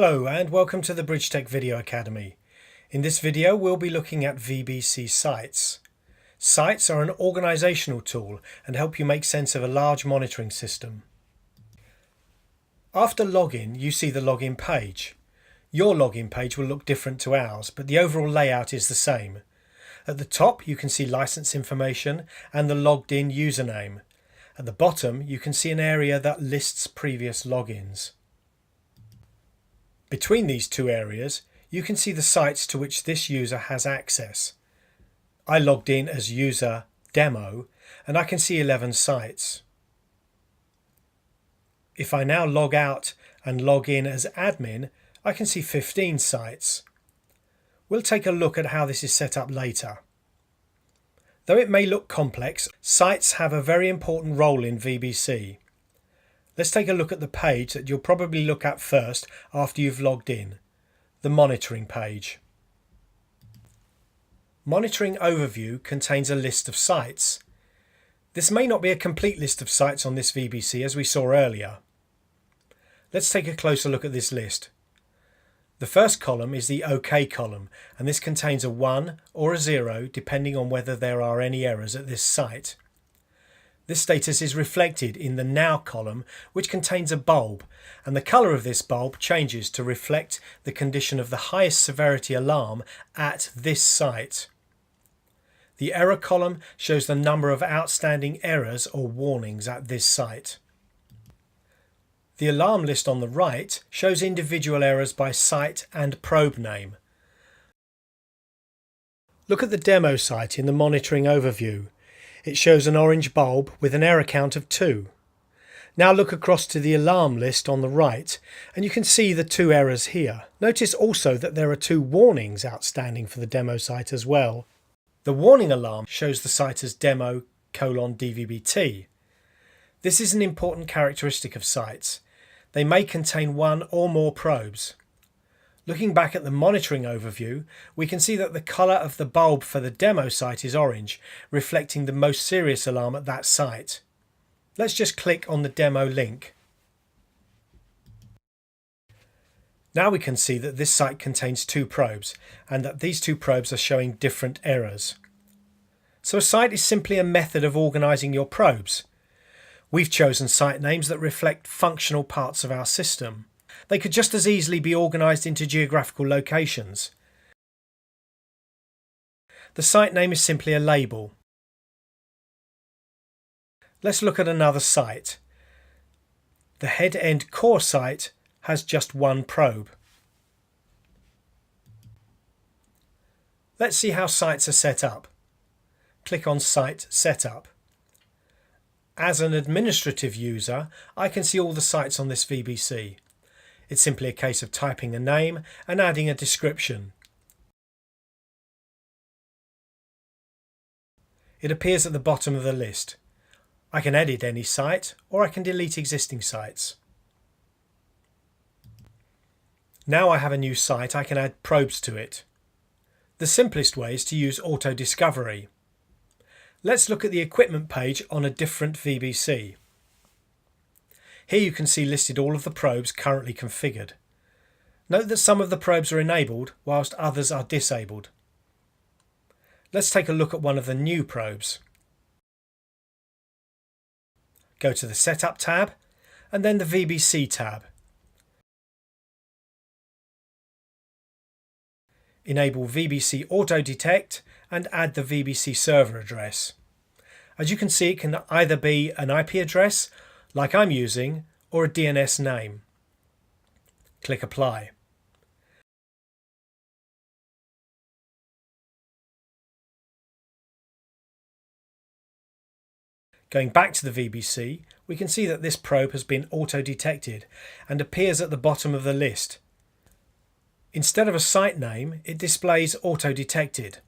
Hello and welcome to the BridgeTech Video Academy. In this video we'll be looking at VBC Sites. Sites are an organisational tool and help you make sense of a large monitoring system. After login you see the login page. Your login page will look different to ours, but the overall layout is the same. At the top you can see license information and the logged in username. At the bottom you can see an area that lists previous logins. Between these two areas, you can see the sites to which this user has access. I logged in as user demo and I can see 11 sites. If I now log out and log in as admin, I can see 15 sites. We'll take a look at how this is set up later. Though it may look complex, sites have a very important role in VBC. Let's take a look at the page that you'll probably look at first after you've logged in, the monitoring page. Monitoring Overview contains a list of sites. This may not be a complete list of sites on this VBC as we saw earlier. Let's take a closer look at this list. The first column is the OK column, and this contains a 1 or a 0 depending on whether there are any errors at this site. This status is reflected in the Now column, which contains a bulb, and the colour of this bulb changes to reflect the condition of the highest severity alarm at this site. The Error column shows the number of outstanding errors or warnings at this site. The alarm list on the right shows individual errors by site and probe name. Look at the demo site in the monitoring overview. It shows an orange bulb with an error count of 2. Now look across to the alarm list on the right and you can see the 2 errors here. Notice also that there are 2 warnings outstanding for the demo site as well. The warning alarm shows the site as demo:/DVB-T. This is an important characteristic of sites. They may contain 1 or more probes. Looking back at the monitoring overview, we can see that the colour of the bulb for the demo site is orange, reflecting the most serious alarm at that site. Let's just click on the demo link. Now we can see that this site contains 2 probes and that these 2 probes are showing different errors. So a site is simply a method of organising your probes. We've chosen site names that reflect functional parts of our system. They could just as easily be organised into geographical locations. The site name is simply a label. Let's look at another site. The head-end core site has just 1 probe. Let's see how sites are set up. Click on Site Setup. As an administrative user, I can see all the sites on this VBC. It's simply a case of typing a name and adding a description. It appears at the bottom of the list. I can edit any site or I can delete existing sites. Now I have a new site, I can add probes to it. The simplest way is to use auto discovery. Let's look at the equipment page on a different VBC. Here you can see listed all of the probes currently configured. Note that some of the probes are enabled whilst others are disabled. Let's take a look at one of the new probes. Go to the Setup tab and then the VBC tab. Enable VBC Auto Detect and add the VBC server address. As you can see, it can either be an IP address like I'm using, or a DNS name. Click Apply. Going back to the VBC, we can see that this probe has been auto-detected and appears at the bottom of the list. Instead of a site name, it displays auto-detected.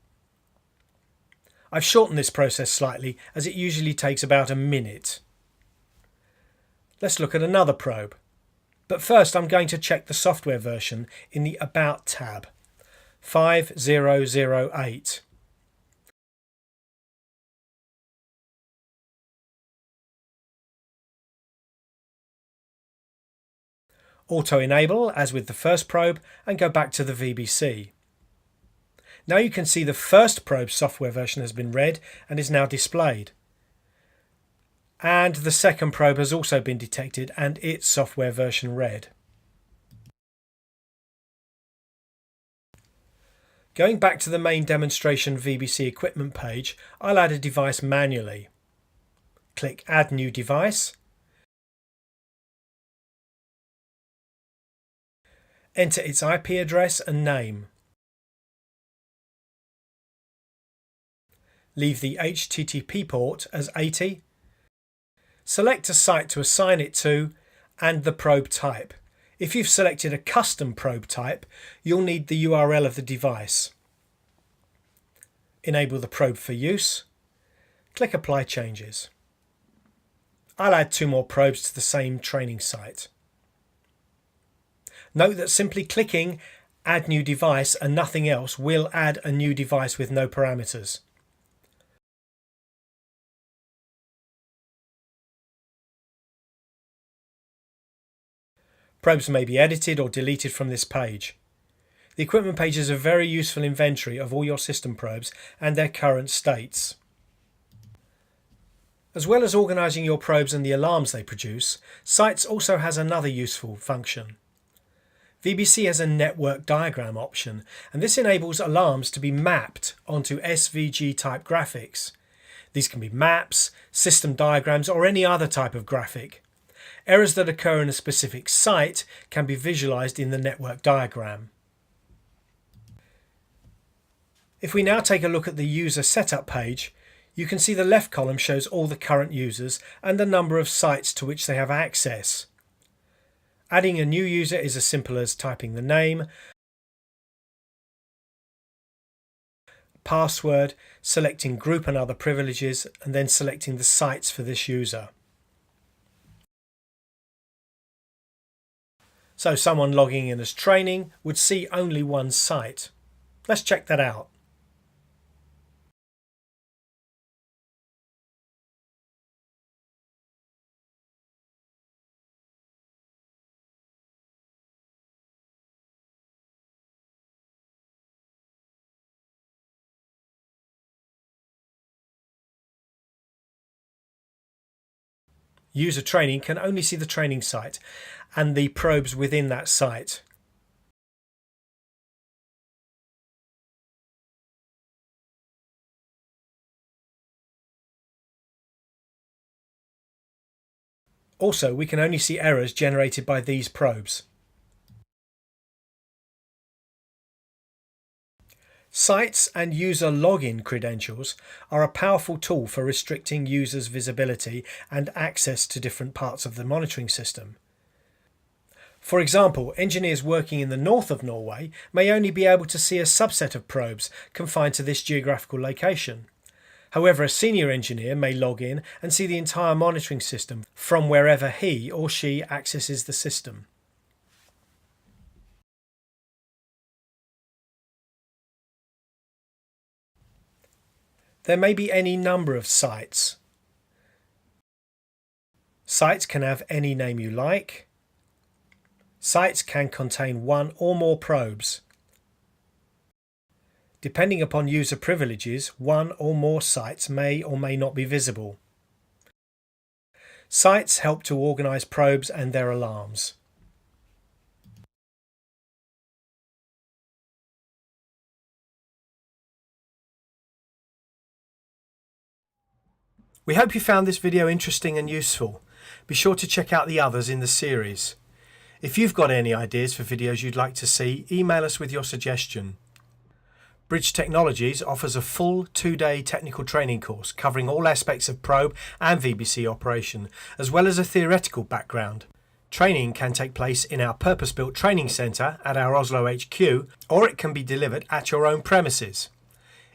I've shortened this process slightly as it usually takes about a minute. Let's look at another probe. But first I'm going to check the software version in the About tab. 5008. Auto enable as with the first probe and go back to the VBC. Now you can see the first probe software version has been read and is now displayed. And the second probe has also been detected and its software version read. Going back to the main demonstration VBC equipment page, I'll add a device manually. Click Add New Device. Enter its IP address and name. Leave the HTTP port as 80. Select a site to assign it to and the probe type. If you've selected a custom probe type, you'll need the URL of the device. Enable the probe for use. Click Apply Changes. I'll add 2 more probes to the same training site. Note that simply clicking Add New Device and nothing else will add a new device with no parameters. Probes may be edited or deleted from this page. The equipment page is a very useful inventory of all your system probes and their current states. As well as organising your probes and the alarms they produce, Sites also has another useful function. VBC has a network diagram option, and this enables alarms to be mapped onto SVG type graphics. These can be maps, system diagrams, or any other type of graphic. Errors that occur in a specific site can be visualized in the network diagram. If we now take a look at the user setup page, you can see the left column shows all the current users and the number of sites to which they have access. Adding a new user is as simple as typing the name, password, selecting group and other privileges, and then selecting the sites for this user. So someone logging in as training would see only one site. Let's check that out. User training can only see the training site and the probes within that site. Also, we can only see errors generated by these probes. Sites and user login credentials are a powerful tool for restricting users' visibility and access to different parts of the monitoring system. For example, engineers working in the north of Norway may only be able to see a subset of probes confined to this geographical location. However, a senior engineer may log in and see the entire monitoring system from wherever he or she accesses the system. There may be any number of sites. Sites can have any name you like. Sites can contain one or more probes. Depending upon user privileges, one or more sites may or may not be visible. Sites help to organize probes and their alarms. We hope you found this video interesting and useful. Be sure to check out the others in the series. If you've got any ideas for videos you'd like to see, email us with your suggestion. Bridge Technologies offers a full 2-day technical training course covering all aspects of probe and VBC operation, as well as a theoretical background. Training can take place in our purpose-built training centre at our Oslo HQ, or it can be delivered at your own premises.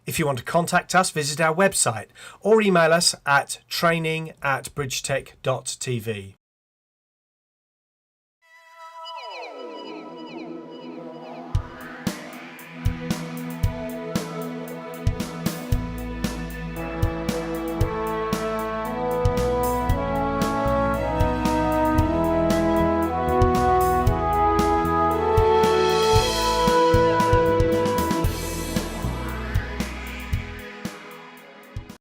If you want to contact us, visit our website or email us at training@bridgetech.tv.